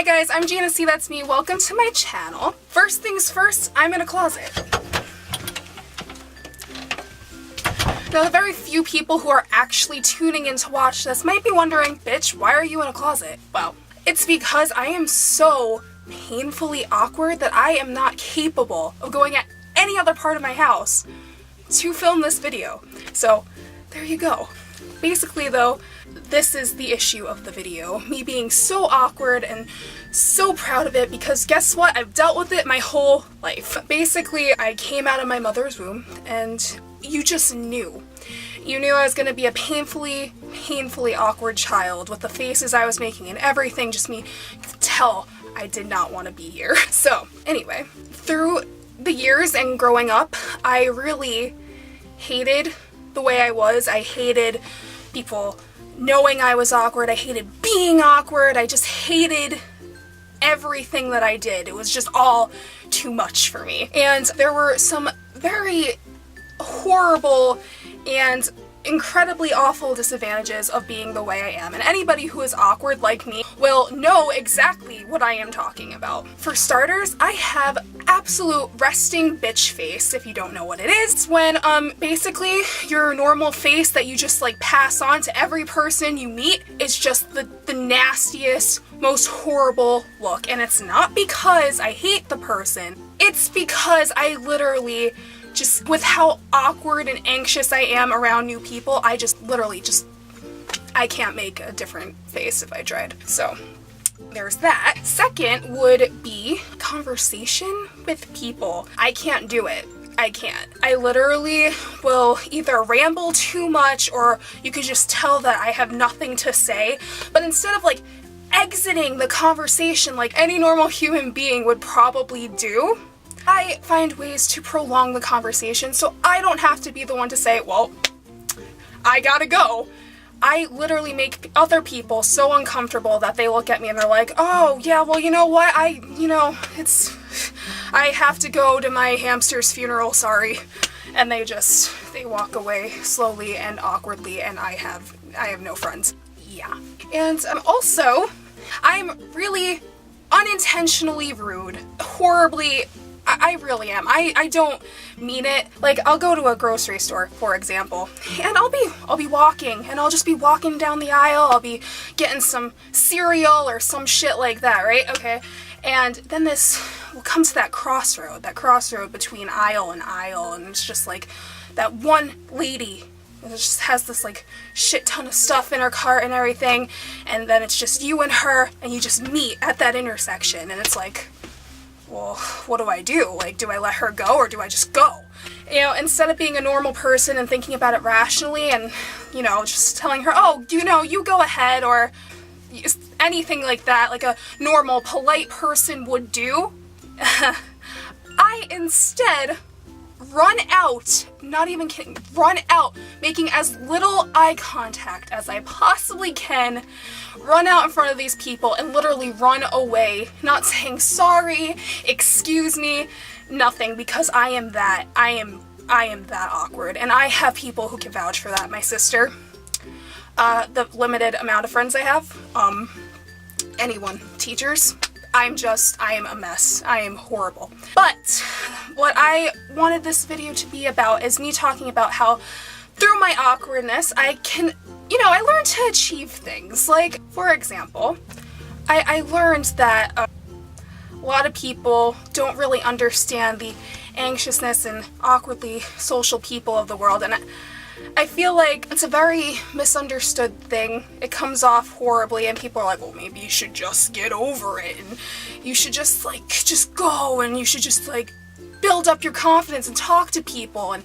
Hi guys, I'm Gina C, that's me. Welcome to my channel. First things first, I'm in a closet. Now, the very few people who are actually tuning in to watch this might be wondering, bitch, why are you in a closet? Well, it's because I am so painfully awkward that I am not capable of going at any other part of my house to film this video. So, there you go. Basically though, this is the issue of the video. Me being so awkward and so proud of it because guess what? I've dealt with it my whole life. Basically, I came out of my mother's womb and you just knew. You knew I was gonna be a painfully awkward child with the faces I was making and everything. Just me, you could tell I did not want to be here. So anyway, through the years and growing up, I really hated the way I was. I hated people knowing I was awkward. I hated being awkward. I just hated everything that I did. It was just all too much for me. And there were some very horrible and incredibly awful disadvantages of being the way I am, and anybody who is awkward like me will know exactly what I am talking about. For starters, I have absolute resting bitch face. If you don't know what it is, it's when basically your normal face that you just like pass on to every person you meet is just the nastiest, most horrible look. And it's not because I hate the person, it's because I literally just, with how awkward and anxious I am around new people, I just literally I can't make a different face if I tried. So there's that. Second would be conversation with people. I can't do it. I can't. I literally will either ramble too much or you could just tell that I have nothing to say. But instead of like exiting the conversation like any normal human being would probably do, I find ways to prolong the conversation so I don't have to be the one to say, well, I gotta go. I literally make other people so uncomfortable that they look at me and they're like, oh yeah, well, you know what, I have to go to my hamster's funeral, sorry. And they walk away slowly and awkwardly and I have no friends. Yeah. And I'm really unintentionally rude, horribly. I really am. I don't mean it. Like, I'll go to a grocery store, for example, and I'll be walking, and I'll just be walking down the aisle, I'll be getting some cereal or some shit like that, right? Okay. And then we'll come to that crossroad between aisle and aisle, and it's just like that one lady that just has this like shit ton of stuff in her cart and everything, and then it's just you and her, and you just meet at that intersection, and it's like, well, what do I do? Like, do I let her go or do I just go? You know, instead of being a normal person and thinking about it rationally and, you know, just telling her, oh, you go ahead, or anything like that, like a normal, polite person would do, I instead run out, not even kidding, run out, making as little eye contact as I possibly can, run out in front of these people and literally run away, not saying sorry, excuse me, nothing, because I am that awkward, and I have people who can vouch for that. My sister, the limited amount of friends I have, anyone, teachers, I am a mess. I am horrible. But what I wanted this video to be about is me talking about how through my awkwardness I can, I learned to achieve things. Like, for example, I learned that a lot of people don't really understand the anxiousness and awkwardly social people of the world, and I feel like it's a very misunderstood thing. It comes off horribly and people are like, well, maybe you should just get over it and you should just go and you should just build up your confidence and talk to people and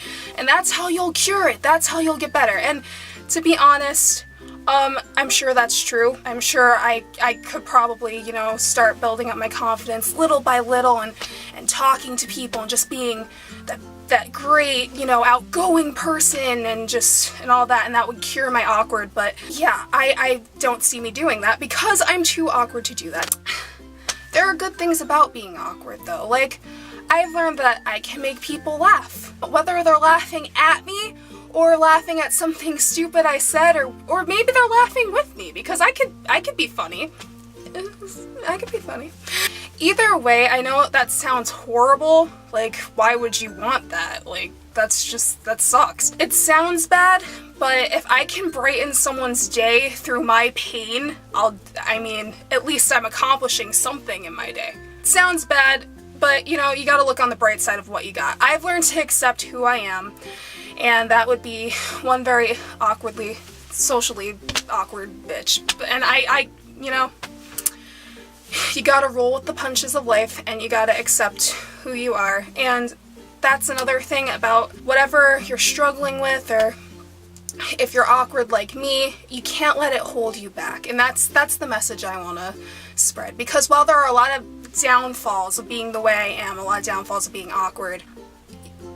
that's how you'll cure it. That's how you'll get better. And to be honest, I'm sure that's true. I'm sure I could probably, start building up my confidence little by little and talking to people and just being that great, outgoing person and all that, and that would cure my awkward, but yeah, I don't see me doing that because I'm too awkward to do that. There are good things about being awkward though. Like, I've learned that I can make people laugh, whether they're laughing at me or laughing at something stupid I said, or maybe they're laughing with me because I could be funny. I could be funny. Either way, I know that sounds horrible. Like, why would you want that? Like, that sucks. It sounds bad, but if I can brighten someone's day through my pain, at least I'm accomplishing something in my day. It sounds bad, but you know, you gotta look on the bright side of what you got. I've learned to accept who I am, and that would be one very socially awkward bitch. And I you know, you gotta roll with the punches of life, and you gotta accept who you are. And that's another thing about whatever you're struggling with, or if you're awkward like me, you can't let it hold you back. And that's the message I want to spread. Because while there are a lot of downfalls of being the way I am, a lot of downfalls of being awkward,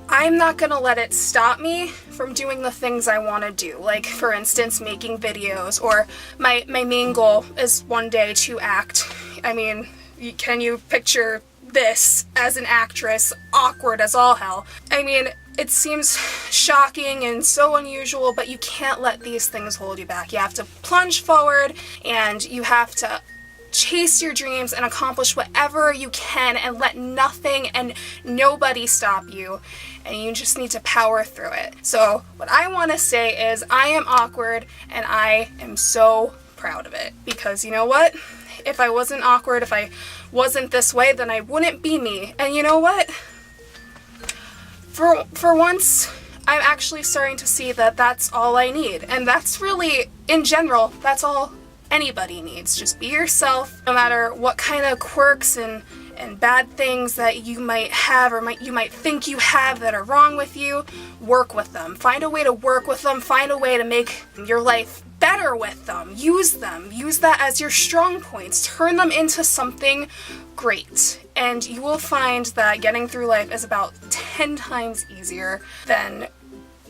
I'm not gonna let it stop me from doing the things I want to do. Like, for instance, making videos, or my main goal is one day to act. I mean, can you picture this as an actress? Awkward as all hell. I mean, it seems shocking and so unusual, but you can't let these things hold you back. You have to plunge forward, and you have to chase your dreams and accomplish whatever you can, and let nothing and nobody stop you, and you just need to power through it. So what I want to say is, I am awkward, and I am so proud of it, because you know what? If I wasn't awkward, if I wasn't this way, then I wouldn't be me. And you know what? For once, I'm actually starting to see that that's all I need. And that's really, in general, that's all anybody needs. Just be yourself, no matter what kind of quirks and bad things that you might have, or you might think you have that are wrong with you. Work with them. Find a way to work with them. Find a way to make your life better with them. Use them. Use that as your strong points. Turn them into something great. And you will find that getting through life is about 10 times easier than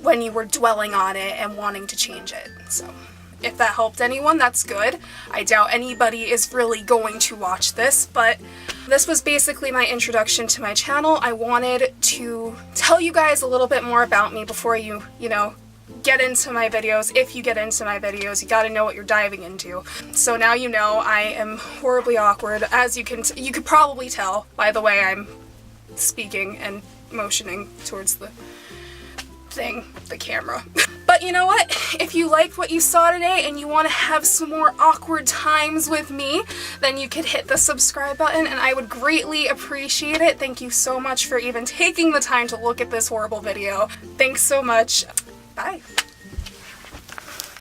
when you were dwelling on it and wanting to change it. So if that helped anyone, that's good. I doubt anybody is really going to watch this, but this was basically my introduction to my channel. I wanted to tell you guys a little bit more about me before you know, get into my videos. If you get into my videos, you gotta know what you're diving into. So now you know I am horribly awkward, as you could probably tell by the way I'm speaking and motioning towards the camera. But you know what? If you liked what you saw today and you want to have some more awkward times with me, then you could hit the subscribe button, and I would greatly appreciate it. Thank you so much for even taking the time to look at this horrible video. Thanks so much. Bye.